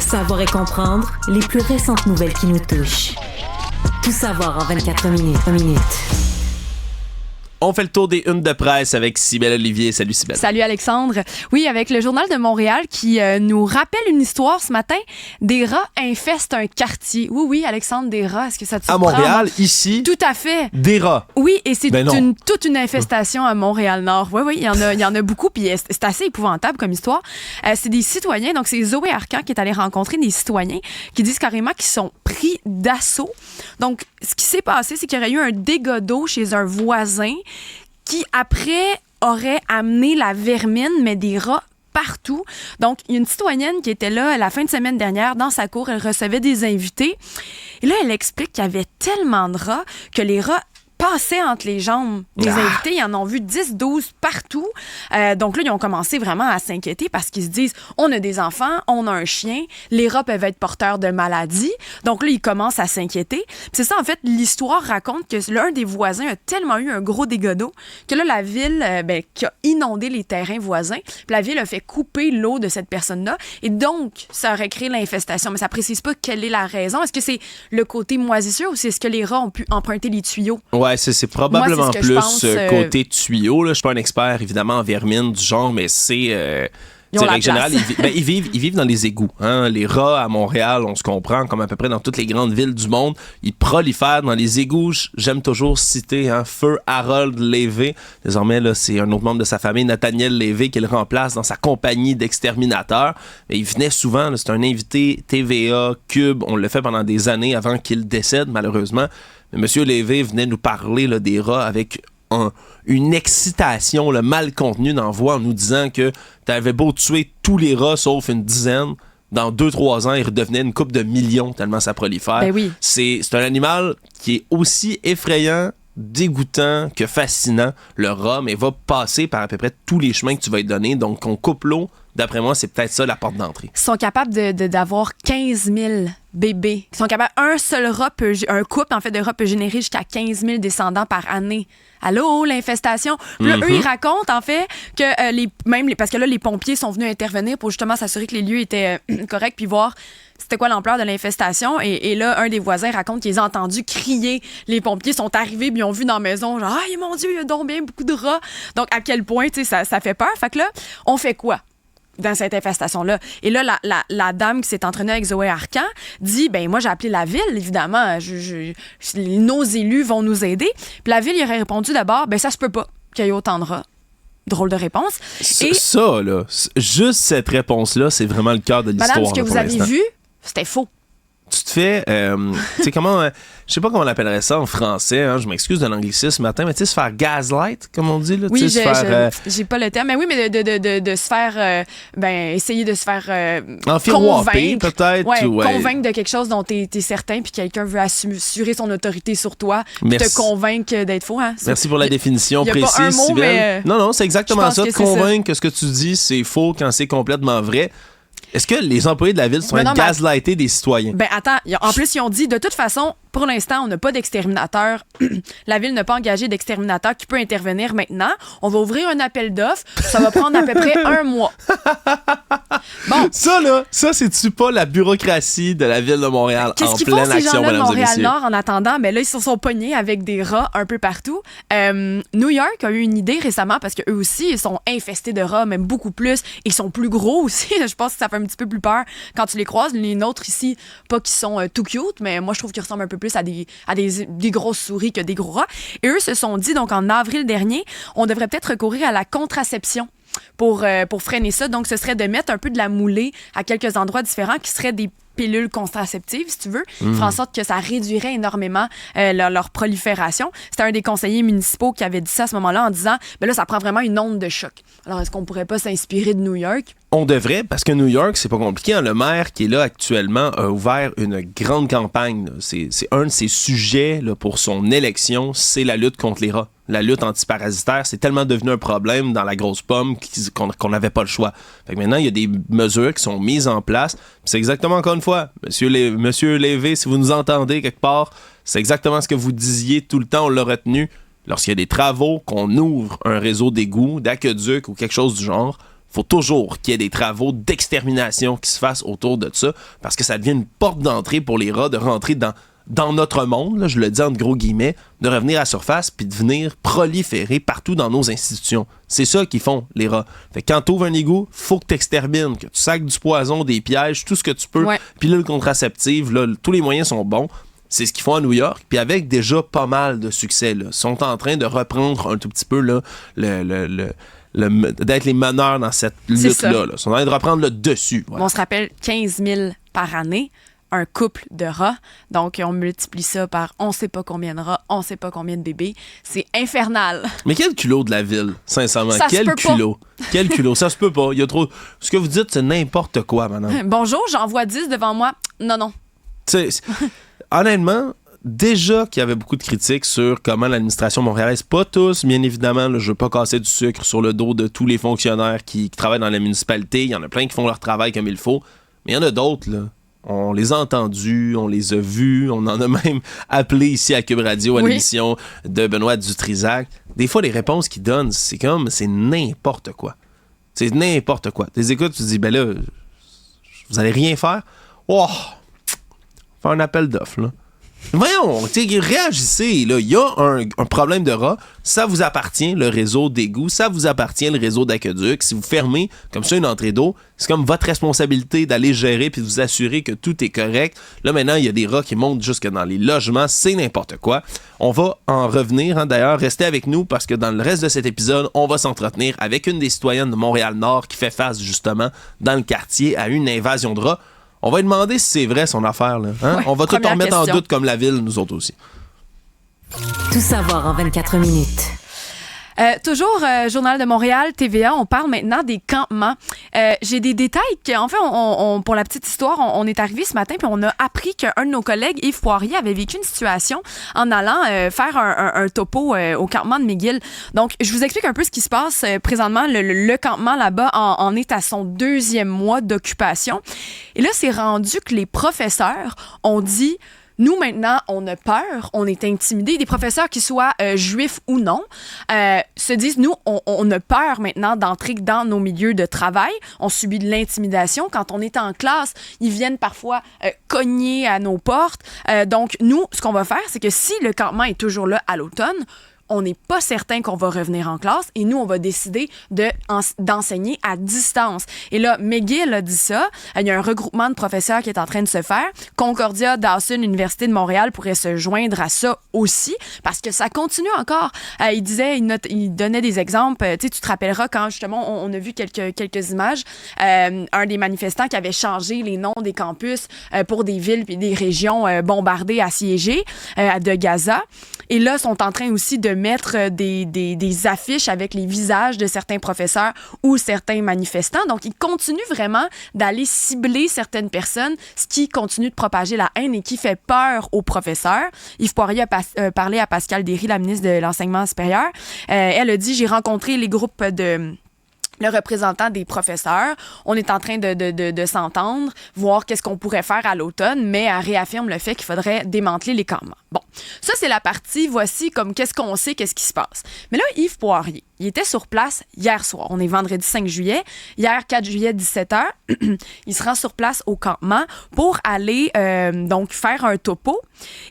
savoir et comprendre les plus récentes nouvelles qui nous touchent. Tout savoir en 24 minutes. On fait le tour des unes de presse avec Cybèle Olivier. Salut Cybèle. Salut Alexandre. Oui, avec le Journal de Montréal qui nous rappelle une histoire ce matin. Des rats infestent un quartier. Oui, Alexandre, des rats. Est-ce que ça te surprend? À Montréal, ici? Tout à fait. Des rats? Oui, et c'est toute une infestation à Montréal-Nord. Oui, il y en a beaucoup, puis c'est assez épouvantable comme histoire. C'est des citoyens, donc c'est Zoé Arcan qui est allée rencontrer des citoyens qui disent carrément qu'ils sont pris d'assaut. Donc, ce qui s'est passé, c'est qu'il y aurait eu un dégât d'eau chez un voisin qui, après, aurait amené la vermine, mais des rats partout. Donc, il y a une citoyenne qui était là la fin de semaine dernière dans sa cour. Elle recevait des invités. Et là, elle explique qu'il y avait tellement de rats que les rats passaient entre les jambes des invités. Ils en ont vu 10-12 partout. Donc là, ils ont commencé vraiment à s'inquiéter parce qu'ils se disent, on a des enfants, on a un chien, les rats peuvent être porteurs de maladies. Donc là, ils commencent à s'inquiéter. Puis c'est ça, en fait, l'histoire raconte que l'un des voisins a tellement eu un gros dégât d'eau que là, la ville qui a inondé les terrains voisins, puis la ville a fait couper l'eau de cette personne-là. Et donc, ça aurait créé l'infestation. Mais ça précise pas quelle est la raison. Est-ce que c'est le côté moisissure ou est-ce que les rats ont pu emprunter les tuyaux? Ouais, c'est probablement plus côté tuyau. Je suis pas un expert, évidemment, en vermine du genre, mais c'est... règle générale, ils vivent dans les égouts. Hein? Les rats à Montréal, on se comprend, comme à peu près dans toutes les grandes villes du monde, ils prolifèrent dans les égouts. J'aime toujours citer Feu Harold Lévé. Désormais, là, c'est un autre membre de sa famille, Nathaniel Lévé, qui le remplace dans sa compagnie d'exterminateurs. Mais il venait souvent, c'est un invité TVA, Cube. On l'a fait pendant des années avant qu'il décède, malheureusement. Mais M. Lévé venait nous parler là, des rats avec une excitation mal contenue dans la voix en nous disant que t'avais beau tuer tous les rats sauf une dizaine, dans 2-3 ans, il redevenait une couple de millions tellement ça prolifère. Ben oui. C'est un animal qui est aussi effrayant, dégoûtant que fascinant, le rat, mais va passer par à peu près tous les chemins que tu vas lui donner. Donc, on coupe l'eau. D'après moi, c'est peut-être ça la porte d'entrée. Ils sont capables d'avoir 15 000 bébés. Ils sont capables, un couple en fait de rats peut générer jusqu'à 15 000 descendants par année. Allô, l'infestation. Là, eux, ils racontent en fait que parce que là, les pompiers sont venus intervenir pour justement s'assurer que les lieux étaient corrects puis voir c'était quoi l'ampleur de l'infestation. Et là, un des voisins raconte qu'ils ont entendu crier. Les pompiers sont arrivés puis ils ont vu dans la maison genre « Ah, mon Dieu, il y a donc bien beaucoup de rats! » Donc, à quel point, tu sais, ça fait peur. Fait que là, on fait quoi dans cette infestation-là? Et là, la dame qui s'est entraînée avec Zoé Arcan dit, moi, j'ai appelé la ville, évidemment. Nos élus vont nous aider. Puis la ville, il aurait répondu d'abord, ça se peut pas qu'il y ait autant de rats. Drôle de réponse. Ça, là, juste cette réponse-là, c'est vraiment le cœur de l'histoire. Madame, ce que vous avez vu, c'était faux. Tu te fais, tu sais comment, je sais pas comment on appellerait ça en français, je m'excuse de l'anglicisme ce matin, mais tu sais, se faire gaslight, comme on dit, là. Oui, j'ai pas le terme, mais oui, mais de se faire, essayer de se faire convaincre, peut-être. Convaincre de quelque chose dont t'es certain, puis quelqu'un veut assurer son autorité sur toi, puis te convaincre d'être faux. Hein. Merci pour la définition précise, Cybèle. Non, c'est exactement ça, te convaincre que ce que tu dis, c'est faux quand c'est complètement vrai. Est-ce que les employés de la ville sont gaslightés des citoyens? Attends, en plus, ils ont dit, de toute façon, pour l'instant, on n'a pas d'exterminateur. La ville n'a pas engagé d'exterminateur qui peut intervenir maintenant. On va ouvrir un appel d'offres. Ça va prendre à peu près 1 mois. Bon. Ça, c'est-tu pas la bureaucratie de la ville de Montréal en pleine action, mesdames et messieurs? Qu'est-ce qu'ils font, ces gens-là de Montréal-Nord, en attendant? Là, ils se sont pognés avec des rats un peu partout. New York a eu une idée récemment parce qu'eux aussi, ils sont infestés de rats, même beaucoup plus. Ils sont plus gros aussi. Je pense que ça fait un petit peu plus peur quand tu les croises. Les nôtres ici, pas qu'ils sont tout cute, mais moi, je trouve qu'ils ressemblent un peu plus à des grosses souris que des gros rats. Et eux se sont dit, donc en avril dernier, on devrait peut-être recourir à la contraception pour freiner ça. Donc, ce serait de mettre un peu de la moulée à quelques endroits différents qui seraient des pilules contraceptives, si tu veux, faire en sorte que ça réduirait énormément leur prolifération. C'était un des conseillers municipaux qui avait dit ça à ce moment-là en disant, là, ça prend vraiment une onde de choc. Alors, est-ce qu'on pourrait pas s'inspirer de New York? On devrait, parce que New York, c'est pas compliqué. Le maire qui est là actuellement a ouvert une grande campagne. C'est un de ses sujets pour son élection, c'est la lutte contre les rats. La lutte antiparasitaire, c'est tellement devenu un problème dans la grosse pomme qu'on n'avait pas le choix. Fait que maintenant, il y a des mesures qui sont mises en place. Puis c'est exactement, encore une fois, Monsieur Lévé, si vous nous entendez quelque part, c'est exactement ce que vous disiez tout le temps, on l'a retenu. Lorsqu'il y a des travaux, qu'on ouvre un réseau d'égouts, d'aqueducs ou quelque chose du genre, faut toujours qu'il y ait des travaux d'extermination qui se fassent autour de ça, parce que ça devient une porte d'entrée pour les rats de rentrer dans notre monde, là, je le dis entre gros guillemets, de revenir à la surface puis de venir proliférer partout dans nos institutions. C'est ça qu'ils font, les rats. Fait que quand tu ouvres un égout, faut que tu extermines, que tu sacs du poison, des pièges, tout ce que tu peux. Ouais. Puis là, le contraceptif, là, tous les moyens sont bons. C'est ce qu'ils font à New York, puis avec déjà pas mal de succès. Là. Ils sont en train de reprendre un tout petit peu là, d'être les meneurs dans cette lutte-là. Là. Ils sont en train de reprendre le dessus. Voilà. On se rappelle 15 000 par année. Un couple de rats. Donc, on multiplie ça par on sait pas combien de rats, on sait pas combien de bébés. C'est infernal. Mais quel culot de la ville, sincèrement. Quel culot. Quel culot. Ça se peut pas. Il y a trop. Ce que vous dites, c'est n'importe quoi, madame. Bonjour, j'en vois 10 devant moi. Non. Honnêtement, déjà qu'il y avait beaucoup de critiques sur comment l'administration montréalaise, pas tous, bien évidemment, là, je veux pas casser du sucre sur le dos de tous les fonctionnaires qui travaillent dans la municipalité. Il y en a plein qui font leur travail comme il faut. Mais il y en a d'autres, là. On les a entendus, on les a vus, on en a même appelé ici à Cube Radio à l'émission de Benoît Dutrisac. Des fois, les réponses qu'ils donnent, c'est n'importe quoi. C'est n'importe quoi. Tu les écoutes, tu te dis, ben là, vous allez rien faire? Oh! Faire un appel d'offres, là. Voyons, réagissez, là. Il y a un problème de rats. Ça vous appartient, le réseau d'égouts. Ça vous appartient, le réseau d'aqueduc. Si vous fermez comme ça une entrée d'eau, c'est comme votre responsabilité d'aller gérer puis de vous assurer que tout est correct. Là, maintenant, il y a des rats qui montent jusque dans les logements. C'est n'importe quoi. On va en revenir, hein, d'ailleurs. Restez avec nous parce que dans le reste de cet épisode, on va s'entretenir avec une des citoyennes de Montréal-Nord qui fait face, justement, dans le quartier à une invasion de rats. On va lui demander si c'est vrai son affaire. Là, hein? On va tout en remettre en doute comme la ville, nous autres aussi. Tout savoir en 24 minutes. Toujours Journal de Montréal, TVA, on parle maintenant des campements. J'ai des détails en fait, pour la petite histoire, on est arrivé ce matin puis on a appris qu'un de nos collègues, Yves Poirier, avait vécu une situation en allant faire un topo au campement de McGill. Donc, je vous explique un peu ce qui se passe présentement. Le campement là-bas en est à son 2e mois d'occupation. Et là, c'est rendu que les professeurs ont dit... Nous, maintenant, on a peur, on est intimidés. Des professeurs qui soient juifs ou non se disent, nous, on a peur maintenant d'entrer dans nos milieux de travail. On subit de l'intimidation. Quand on est en classe, ils viennent parfois cogner à nos portes. Donc, nous, ce qu'on va faire, c'est que si le campement est toujours là à l'automne, on n'est pas certain qu'on va revenir en classe et nous, on va décider d'enseigner à distance. Et là, McGill a dit ça. Il y a un regroupement de professeurs qui est en train de se faire. Concordia, Dawson, Université de Montréal pourrait se joindre à ça aussi parce que ça continue encore. Il disait, il donnait des exemples. Tu te rappelleras quand, justement, on a vu quelques images. Un des manifestants qui avait changé les noms des campus pour des villes et des régions bombardées, assiégées de Gaza. Et là, sont en train aussi de mettre des affiches avec les visages de certains professeurs ou certains manifestants. Donc, ils continuent vraiment d'aller cibler certaines personnes, ce qui continue de propager la haine et qui fait peur aux professeurs. Yves Poirier a parlé à Pascal Derry, la ministre de l'Enseignement supérieur. Elle a dit, j'ai rencontré les groupes le représentant des professeurs. On est en train de s'entendre, voir qu'est-ce qu'on pourrait faire à l'automne, mais elle réaffirme le fait qu'il faudrait démanteler les campements. Bon, ça, c'est la partie, voici comme qu'est-ce qu'on sait, qu'est-ce qui se passe. Mais là, Yves Poirier, il était sur place hier soir. On est vendredi 5 juillet. Hier, 4 juillet, 17h, il se rend sur place au campement pour aller donc faire un topo.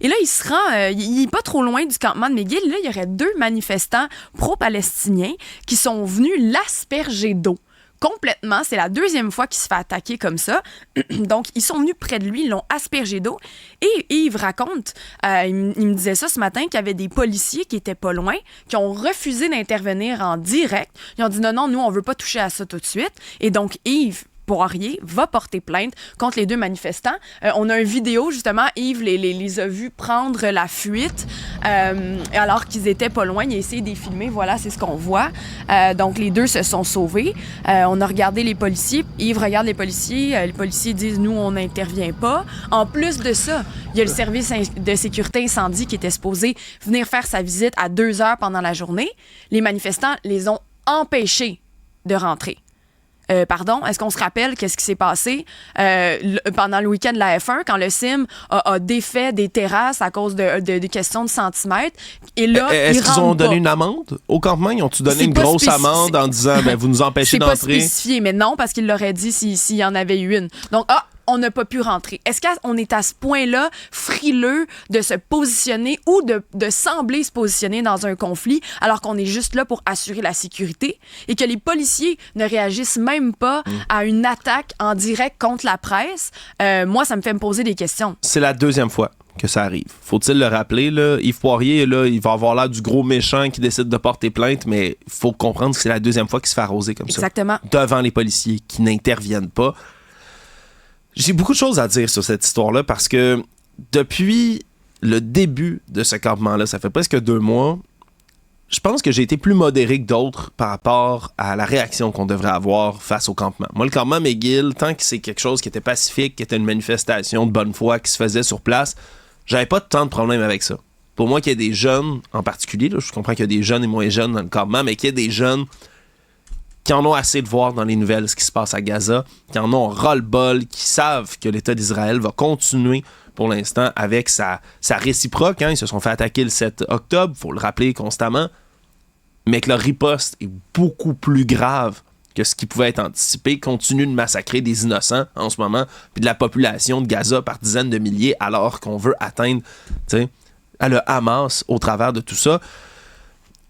Et là, il se rend, il n'est pas trop loin du campement de McGill. Là, il y aurait 2 manifestants pro-palestiniens qui sont venus l'asperger d'eau. Complètement. C'est la 2e fois qu'il se fait attaquer comme ça. Donc, ils sont venus près de lui, ils l'ont aspergé d'eau. Et Yves raconte, il me disait ça ce matin, qu'il y avait des policiers qui étaient pas loin, qui ont refusé d'intervenir en direct. Ils ont dit non, nous, on veut pas toucher à ça tout de suite. Et donc, Yves Poirier va porter plainte contre les 2 manifestants. On a une vidéo, justement, Yves les a vus prendre la fuite alors qu'ils étaient pas loin. Il a essayé de les filmer. Voilà, c'est ce qu'on voit. Donc, les 2 se sont sauvés. On a regardé les policiers. Yves regarde les policiers. Les policiers disent, nous, on n'intervient pas. En plus de ça, il y a le service de sécurité incendie qui était supposé venir faire sa visite à 2 heures pendant la journée. Les manifestants les ont empêchés de rentrer. Est-ce qu'on se rappelle qu'est-ce qui s'est passé pendant le week-end de la F1 quand le CIM a défait des terrasses à cause de questions de centimètres? Et là, est-ce qu'ils ont donné une amende au campement? Ils ont-tu donné une grosse amende en disant vous nous empêchez d'entrer? C'est pas spécifié, mais non, parce qu'il l'aurait dit s'il y en avait eu une. Donc, on n'a pas pu rentrer. Est-ce qu'on est à ce point-là frileux de se positionner ou de sembler se positionner dans un conflit alors qu'on est juste là pour assurer la sécurité et que les policiers ne réagissent même pas à une attaque en direct contre la presse? Moi, ça me fait me poser des questions. C'est la deuxième fois que ça arrive. Faut-il le rappeler, là? Yves Poirier, là, il va avoir l'air du gros méchant qui décide de porter plainte, mais il faut comprendre que c'est la deuxième fois qu'il se fait arroser comme Exactement. ça. Devant les policiers qui n'interviennent pas. J'ai beaucoup de choses à dire sur cette histoire-là parce que depuis le début de ce campement-là, ça fait presque 2 mois, je pense que j'ai été plus modéré que d'autres par rapport à la réaction qu'on devrait avoir face au campement. Moi, le campement McGill, tant que c'est quelque chose qui était pacifique, qui était une manifestation de bonne foi qui se faisait sur place, j'avais pas tant de problème avec ça. Pour moi, qu'il y ait des jeunes en particulier, là, je comprends qu'il y a des jeunes et moins jeunes dans le campement, mais qu'il y ait des jeunes qui en ont assez de voir dans les nouvelles ce qui se passe à Gaza, qui en ont ras-le-bol, qui savent que l'État d'Israël va continuer pour l'instant avec sa réciproque. Ils se sont fait attaquer le 7 octobre, il faut le rappeler constamment, mais que leur riposte est beaucoup plus grave que ce qui pouvait être anticipé, continue de massacrer des innocents en ce moment, puis de la population de Gaza par dizaines de milliers, alors qu'on veut atteindre le Hamas au travers de tout ça.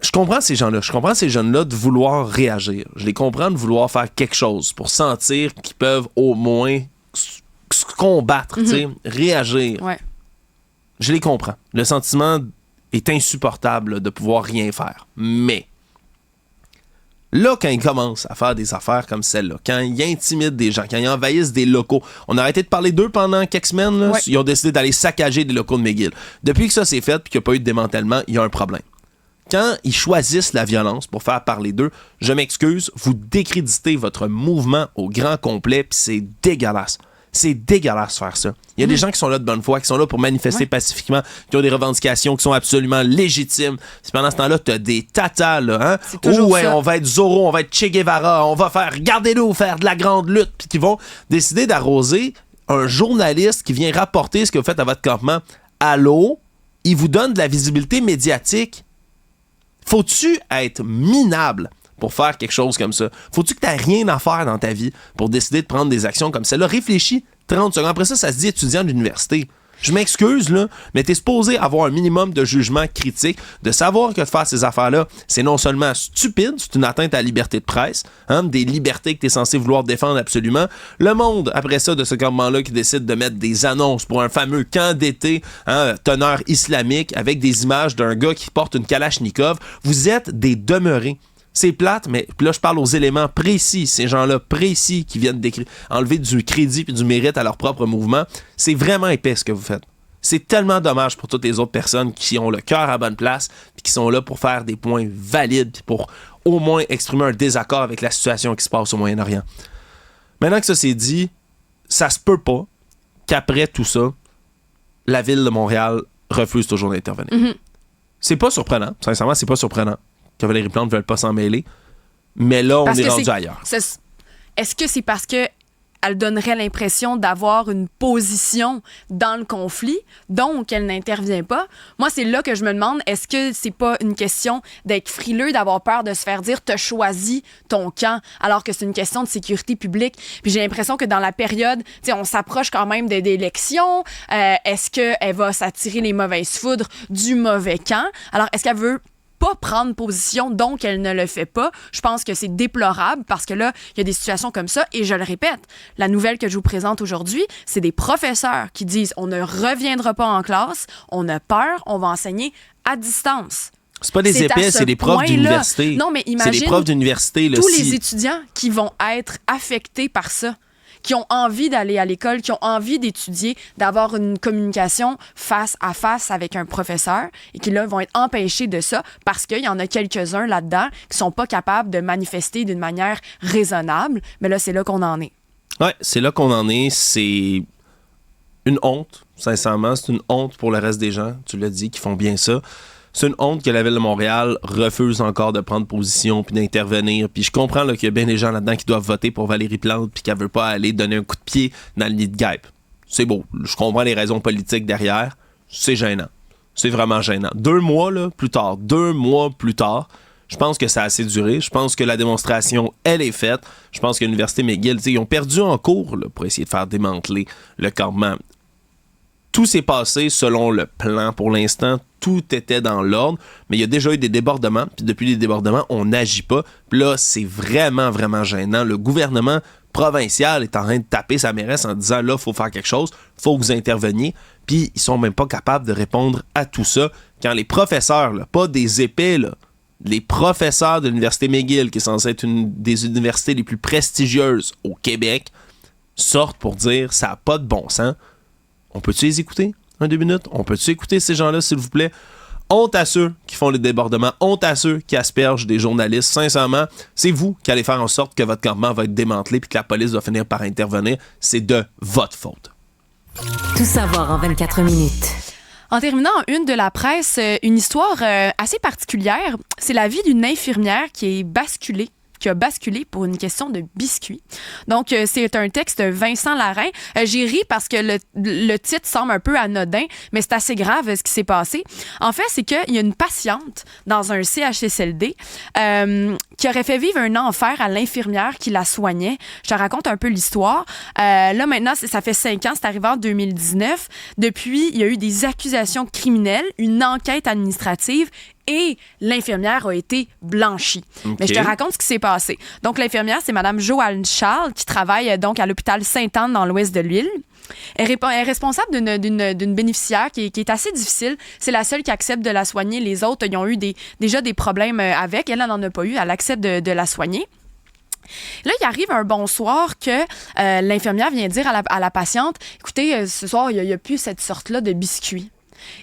Je comprends ces gens-là. Je comprends ces jeunes-là de vouloir réagir. Je les comprends de vouloir faire quelque chose pour sentir qu'ils peuvent au moins se combattre, réagir. Ouais. Je les comprends. Le sentiment est insupportable de pouvoir rien faire. Mais là, quand ils commencent à faire des affaires comme celle-là, quand ils intimident des gens, quand ils envahissent des locaux, on a arrêté de parler d'eux pendant quelques semaines. Là, ils ont décidé d'aller saccager des locaux de McGill. Depuis que ça s'est fait et qu'il n'y a pas eu de démantèlement, il y a un problème. Quand ils choisissent la violence pour faire parler d'eux, je m'excuse, vous décréditez votre mouvement au grand complet, puis c'est dégueulasse. C'est dégueulasse de faire ça. Il y a des gens qui sont là de bonne foi, qui sont là pour manifester pacifiquement, qui ont des revendications qui sont absolument légitimes. Puis pendant ce temps-là, t'as des tatas, là, hein? C'est toujours ça. On va être Zorro, on va être Che Guevara, on va faire, regardez-nous faire de la grande lutte, puis qui vont décider d'arroser un journaliste qui vient rapporter ce que vous faites à votre campement. Allô? Il vous donne de la visibilité médiatique. Faut-tu être minable pour faire quelque chose comme ça? Faut-tu que tu n'aies rien à faire dans ta vie pour décider de prendre des actions comme celle-là? Réfléchis 30 secondes. Après ça se dit étudiant d'université. Je m'excuse, là, mais t'es supposé avoir un minimum de jugement critique, de savoir que de faire ces affaires-là, c'est non seulement stupide, c'est une atteinte à la liberté de presse, des libertés que t'es censé vouloir défendre absolument. Le monde, après ça, de ce campement-là, qui décide de mettre des annonces pour un fameux camp d'été, teneur islamique, avec des images d'un gars qui porte une Kalachnikov, vous êtes des demeurés. C'est plate, mais là, je parle aux éléments précis, ces gens-là précis qui viennent enlever du crédit et du mérite à leur propre mouvement. C'est vraiment épais ce que vous faites. C'est tellement dommage pour toutes les autres personnes qui ont le cœur à bonne place et qui sont là pour faire des points valides puis pour au moins exprimer un désaccord avec la situation qui se passe au Moyen-Orient. Maintenant que ça c'est dit, ça se peut pas qu'après tout ça, la ville de Montréal refuse toujours d'intervenir. Mm-hmm. C'est pas surprenant. Sincèrement, c'est pas surprenant que Valérie Plante ne veulent pas s'en mêler. Mais là, on est rendu ailleurs. Est-ce que c'est parce qu'elle donnerait l'impression d'avoir une position dans le conflit, donc elle n'intervient pas? Moi, c'est là que je me demande, est-ce que c'est pas une question d'être frileux, d'avoir peur de se faire dire « t'as choisi ton camp », alors que c'est une question de sécurité publique? Puis j'ai l'impression que dans la période, on s'approche quand même d'élections. Est-ce qu'elle va s'attirer les mauvaises foudres du mauvais camp? Alors, est-ce qu'elle veut pas prendre position, donc elle ne le fait pas? Je pense que c'est déplorable parce que là, il y a des situations comme ça et je le répète, la nouvelle que je vous présente aujourd'hui, c'est des professeurs qui disent on ne reviendra pas en classe, on a peur, on va enseigner à distance. C'est pas des épais, c'est des profs d'université. Non, mais imagine c'est des profs d'université, là, tous les étudiants qui vont être affectés par ça, qui ont envie d'aller à l'école, qui ont envie d'étudier, d'avoir une communication face à face avec un professeur et qui, là, vont être empêchés de ça parce qu'il y en a quelques-uns là-dedans qui sont pas capables de manifester d'une manière raisonnable. Mais là, c'est là qu'on en est. Ouais, c'est là qu'on en est. C'est une honte, sincèrement. C'est une honte pour le reste des gens, tu l'as dit, qui font bien ça. C'est une honte que la Ville de Montréal refuse encore de prendre position puis d'intervenir. Puis je comprends là, qu'il y a bien des gens là-dedans qui doivent voter pour Valérie Plante puis qu'elle veut pas aller donner un coup de pied dans le nid de guêpe. C'est beau. Je comprends les raisons politiques derrière. C'est gênant. C'est vraiment gênant. 2 mois plus tard, je pense que ça a assez duré. Je pense que la démonstration, elle est faite. Je pense que l'Université McGill, ils ont perdu en cours là, pour essayer de faire démanteler le campement. Tout s'est passé selon le plan pour l'instant. Tout était dans l'ordre, mais il y a déjà eu des débordements. Puis depuis les débordements, on n'agit pas. Puis là, c'est vraiment, vraiment gênant. Le gouvernement provincial est en train de taper sa mairesse en disant là, il faut faire quelque chose, il faut que vous interveniez. Puis ils sont même pas capables de répondre à tout ça. Quand les professeurs, là, pas des épais, là, les professeurs de l'Université McGill, qui est censée être une des universités les plus prestigieuses au Québec, sortent pour dire ça n'a pas de bon sens. On peut-tu les écouter? 2 minutes? On peut-tu écouter ces gens-là, s'il vous plaît? Honte à ceux qui font les débordements, honte à ceux qui aspergent des journalistes. Sincèrement, c'est vous qui allez faire en sorte que votre campement va être démantelé puis que la police va finir par intervenir. C'est de votre faute. Tout savoir en 24 minutes. En terminant, une de la presse, une histoire assez particulière. C'est la vie d'une infirmière qui a basculé pour une question de biscuits. Donc, c'est un texte de Vincent Larrain. J'ai ri parce que le titre semble un peu anodin, mais c'est assez grave ce qui s'est passé. En fait, c'est qu'il y a une patiente dans un CHSLD qui aurait fait vivre un enfer à l'infirmière qui la soignait. Je te raconte un peu l'histoire. Là, maintenant, ça fait 5 ans, c'est arrivé en 2019. Depuis, il y a eu des accusations criminelles, une enquête administrative et l'infirmière a été blanchie. Okay. Mais je te raconte ce qui s'est passé. Donc, l'infirmière, c'est Mme Joanne Charles, qui travaille donc à l'hôpital Sainte-Anne dans l'ouest de l'île. Elle est responsable d'une bénéficiaire qui est assez difficile. C'est la seule qui accepte de la soigner. Les autres, ils ont eu déjà des problèmes avec. Elle n'en a pas eu. Elle accepte de la soigner. Là, il arrive un bon soir que l'infirmière vient dire à la patiente, « Écoutez, ce soir, il n'y a plus cette sorte-là de biscuits. »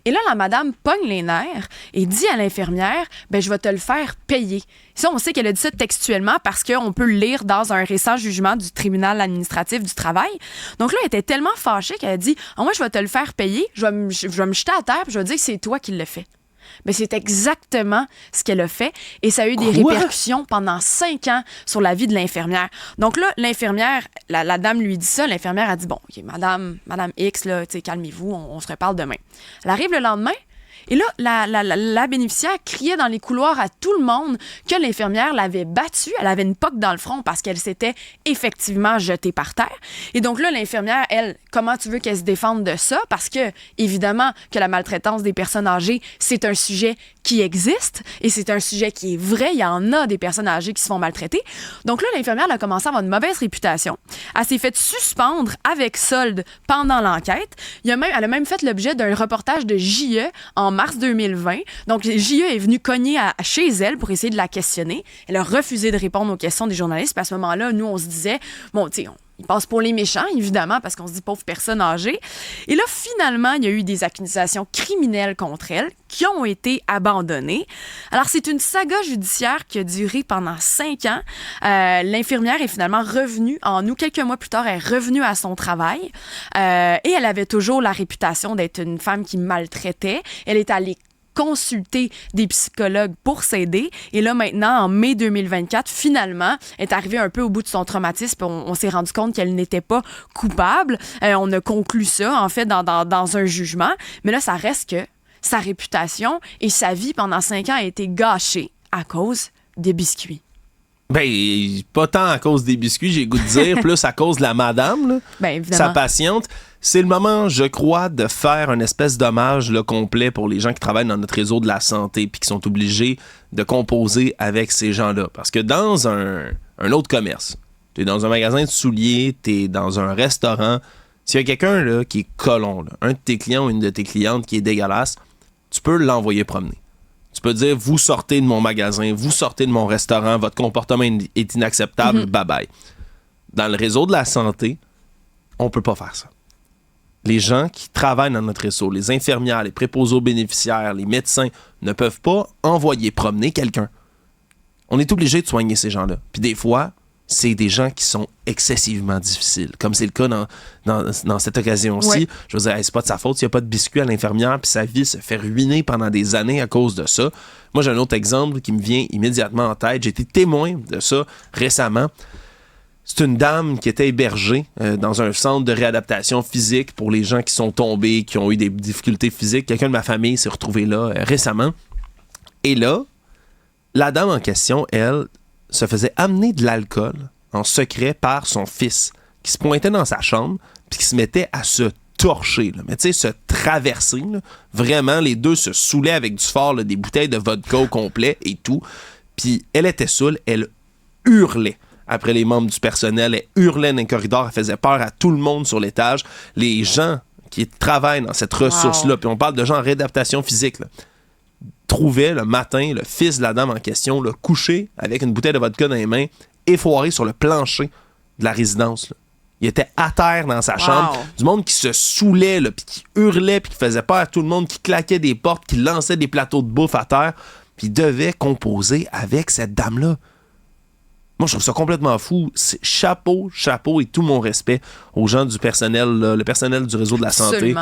Et là, la madame pogne les nerfs et dit à l'infirmière, « Ben, je vais te le faire payer. » Ça, on sait qu'elle a dit ça textuellement parce qu'on peut le lire dans un récent jugement du tribunal administratif du travail. Donc là, elle était tellement fâchée qu'elle a dit, « Moi, je vais te le faire payer, je vais me jeter à terre et je vais dire que c'est toi qui le fais. » Mais c'est exactement ce qu'elle a fait et ça a eu des répercussions pendant 5 ans sur la vie de l'infirmière. Donc là, l'infirmière, la dame lui dit ça, l'infirmière a dit, bon, OK, madame X, là, calmez-vous, on se reparle demain. Elle arrive le lendemain. Et là, la bénéficiaire criait dans les couloirs à tout le monde que l'infirmière l'avait battue. Elle avait une poque dans le front parce qu'elle s'était effectivement jetée par terre. Et donc là, l'infirmière, elle, comment tu veux qu'elle se défende de ça? Parce que, évidemment, que la maltraitance des personnes âgées, c'est un sujet qui existe et c'est un sujet qui est vrai. Il y en a des personnes âgées qui se font maltraiter. Donc là, l'infirmière elle a commencé à avoir une mauvaise réputation. Elle s'est fait suspendre avec solde pendant l'enquête. Elle a même fait l'objet d'un reportage de JE en mars 2020. Donc, JE est venu cogner chez elle pour essayer de la questionner. Elle a refusé de répondre aux questions des journalistes. Puis à ce moment-là, nous, on se disait, bon, tu sais, ils passent pour les méchants, évidemment, parce qu'on se dit pauvre personne âgée. Et là, finalement, il y a eu des accusations criminelles contre elle qui ont été abandonnées. Alors, c'est une saga judiciaire qui a duré pendant 5 ans. L'infirmière est finalement revenue en août. Quelques mois plus tard, elle est revenue à son travail. Et elle avait toujours la réputation d'être une femme qui maltraitait. Elle est allée consulter des psychologues pour s'aider. Et là, maintenant, en mai 2024, finalement, elle est arrivée un peu au bout de son traumatisme. On s'est rendu compte qu'elle n'était pas coupable. On a conclu ça, en fait, dans un jugement. Mais là, ça reste que sa réputation et sa vie pendant 5 ans a été gâchée à cause des biscuits. Ben, pas tant à cause des biscuits, j'ai le goût de dire, plus à cause de la madame, là, ben, évidemment. Sa patiente. C'est le moment, je crois, de faire une espèce d'hommage là, complet pour les gens qui travaillent dans notre réseau de la santé puis qui sont obligés de composer avec ces gens-là. Parce que dans un autre commerce, t'es dans un magasin de souliers, t'es dans un restaurant, s'il y a quelqu'un là, qui est colon, là, un de tes clients ou une de tes clientes qui est dégueulasse, tu peux l'envoyer promener. Tu peux dire, vous sortez de mon magasin, vous sortez de mon restaurant, votre comportement est inacceptable, bye-bye. Dans le réseau de la santé, on peut pas faire ça. Les gens qui travaillent dans notre réseau, les infirmières, les préposés aux bénéficiaires, les médecins, ne peuvent pas envoyer promener quelqu'un. On est obligé de soigner ces gens-là. Puis des fois, c'est des gens qui sont excessivement difficiles, comme c'est le cas dans cette occasion-ci. Oui. Je veux dire, c'est pas de sa faute s'il n'y a pas de biscuit à l'infirmière, puis sa vie se fait ruiner pendant des années à cause de ça. Moi, j'ai un autre exemple qui me vient immédiatement en tête. J'ai été témoin de ça récemment. C'est une dame qui était hébergée dans un centre de réadaptation physique pour les gens qui sont tombés, qui ont eu des difficultés physiques. Quelqu'un de ma famille s'est retrouvé là récemment. Et là, la dame en question, elle, se faisait amener de l'alcool en secret par son fils, qui se pointait dans sa chambre puis qui se mettait à se torcher, là. Mais tu sais, se traverser, là. Vraiment, les deux se saoulaient avec du fort, là, des bouteilles de vodka au complet et tout. Puis elle était saoule, elle hurlait après les membres du personnel, elle hurlait dans les corridors, elle faisait peur à tout le monde sur l'étage. Les gens qui travaillent dans cette ressource-là, puis on parle de gens en réadaptation physique, là, trouvait le matin le fils de la dame en question le couché avec une bouteille de vodka dans les mains, effoiré sur le plancher de la résidence. Là. Il était à terre dans sa chambre. Du monde qui se saoulait, là, puis qui hurlait, puis qui faisait peur à tout le monde, qui claquait des portes, qui lançait des plateaux de bouffe à terre, puis il devait composer avec cette dame-là. Moi, je trouve ça complètement fou. C'est chapeau et tout mon respect aux gens du personnel, là, le personnel du réseau de la santé.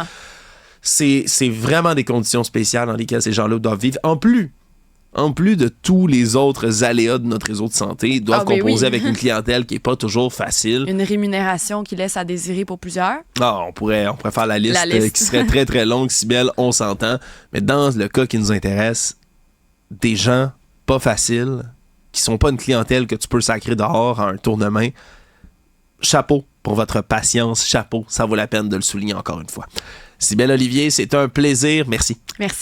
C'est vraiment des conditions spéciales dans lesquelles ces gens-là doivent vivre. En plus de tous les autres aléas de notre réseau de santé, ils doivent composer avec une clientèle qui n'est pas toujours facile. Une rémunération qui laisse à désirer pour plusieurs. On pourrait faire la liste. Qui serait très, très longue, Cybèle, on s'entend. Mais dans le cas qui nous intéresse, des gens pas faciles, qui sont pas une clientèle que tu peux sacrer dehors à un tour de main, chapeau pour votre patience, chapeau, ça vaut la peine de le souligner encore une fois. Cybèle Olivier, c'est un plaisir. Merci. Merci.